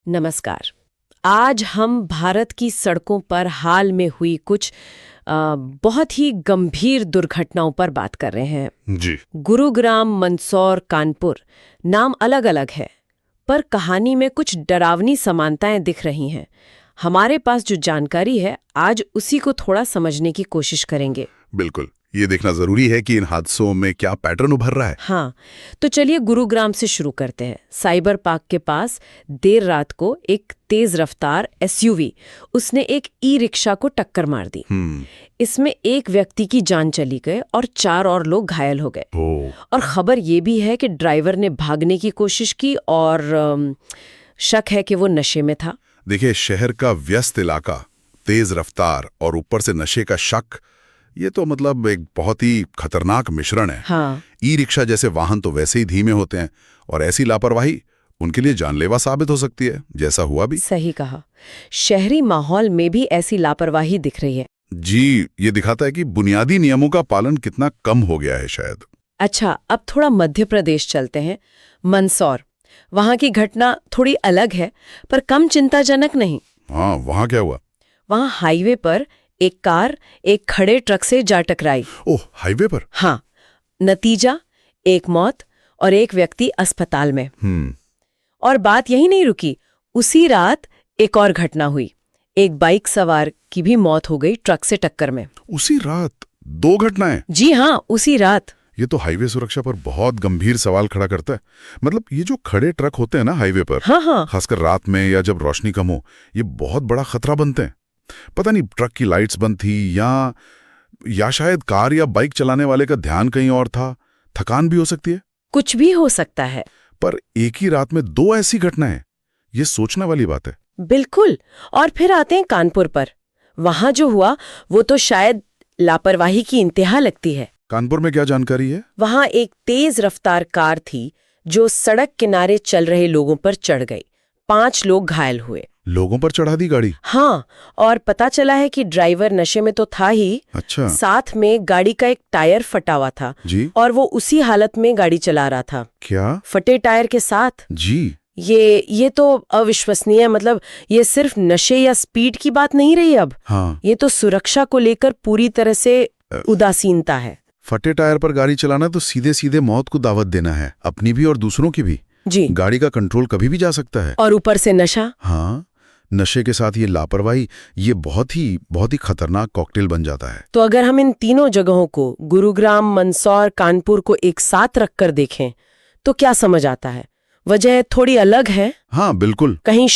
नमस्कार। आज हम भारत की सड़कों पर हाल में हुई कुछ बहुत ही गंभीर दुर्घटनाओं पर बात कर रहे हैं। जी। गुरुग्राम, मंदसौर, कानपुर नाम अलग अलग है, पर कहानी में कुछ डरावनी समानताएं दिख रही हैं। हमारे पास जो जानकारी है, आज उसी को थोड़ा समझने की कोशिश करेंगे। बिल्कुल, ये देखना जरूरी है कि इन हादसों में क्या पैटर्न उभर रहा है। हाँ, तो चलिए गुरुग्राम से शुरू करते हैं। साइबर पार्क के पास देर रात को एक तेज रफ्तार एसयूवी उसने एक ई रिक्शा को टक्कर मार दी। इसमें एक व्यक्ति की जान चली गई और 4 और लोग घायल हो गए। और खबर ये भी है कि ड्राइवर ने भागने की कोशिश की और शक है कि वो नशे में था। देखिए, शहर का व्यस्त इलाका, तेज रफ्तार और ऊपर से नशे का शक, ये तो मतलब एक बहुत ही खतरनाक मिश्रण है। हाँ। ई रिक्शा जैसे वाहन तो वैसे ही धीमे होते हैं और ऐसी लापरवाही उनके लिए जानलेवा साबित हो सकती है, जैसा हुआ भी। सही कहा। शहरी माहौल में भी ऐसी लापरवाही दिख रही है। जी, ये दिखाता है कि बुनियादी नियमों का पालन कितना कम हो गया है शायद। अच्छा, अब थोड़ा मध्य प्रदेश चलते हैं। मंदसौर, वहां की घटना थोड़ी अलग है, पर कम चिंताजनक नहीं। हाँ, वहाँ क्या हुआ? वहां हाईवे पर एक कार एक खड़े ट्रक से जा टकराई। ओह, हाईवे पर? हाँ, नतीजा एक मौत और एक व्यक्ति अस्पताल में। और बात यही नहीं रुकी, उसी रात एक और घटना हुई। एक बाइक सवार की भी मौत हो गई ट्रक से टक्कर में। उसी रात 2 घटनाएं? जी हाँ, उसी रात। ये तो हाईवे सुरक्षा पर बहुत गंभीर सवाल खड़ा करता है। मतलब ये जो खड़े ट्रक होते हैं ना हाईवे पर, हाँ। खासकर रात में या जब रोशनी कम हो, ये बहुत बड़ा खतरा बनते हैं। पता नहीं ट्रक की लाइट्स बंद थी या शायद कार या बाइक चलाने वाले का ध्यान कहीं और था। थकान भी हो सकती है, कुछ भी हो सकता है। पर एक ही रात में 2 ऐसी घटनाएं, ये सोचने वाली बात है। बिल्कुल। और फिर आते हैं कानपुर पर। वहां जो हुआ वो तो शायद लापरवाही की इंतहा लगती है। कानपुर में क्या जानकारी है? वहां एक तेज रफ्तार कार थी जो सड़क किनारे चल रहे लोगों पर चढ़ गई। 5 लोग घायल हुए। लोगों पर चढ़ा दी गाड़ी? हाँ, और पता चला है कि ड्राइवर नशे में तो था ही। अच्छा। साथ में गाड़ी का एक टायर फटा हुआ था। जी। और वो उसी हालत में गाड़ी चला रहा था। क्या? फटे टायर के साथ? जी। ये तो अविश्वसनीय है। मतलब ये सिर्फ नशे या स्पीड की बात नहीं रही अब। हाँ। ये तो सुरक्षा को लेकर पूरी तरह से उदासीनता है। फटे टायर पर गाड़ी चलाना तो सीधे सीधे मौत को दावत देना है, अपनी भी और दूसरों की भी। जी। गाड़ी का कंट्रोल कभी भी जा सकता है। और ऊपर से नशा। हाँ, नशे के साथ ये लापरवाही, ये बहुत ही खतरनाक कॉकटेल बन जाता है। तो अगर हम इन तीनों जगहों को, गुरुग्राम, मंदसौर, कानपुर को एक साथ रखकर देखें तो क्या समझ आता है? वजह थोड़ी अलग है। हाँ, बिल्कुल। कहीं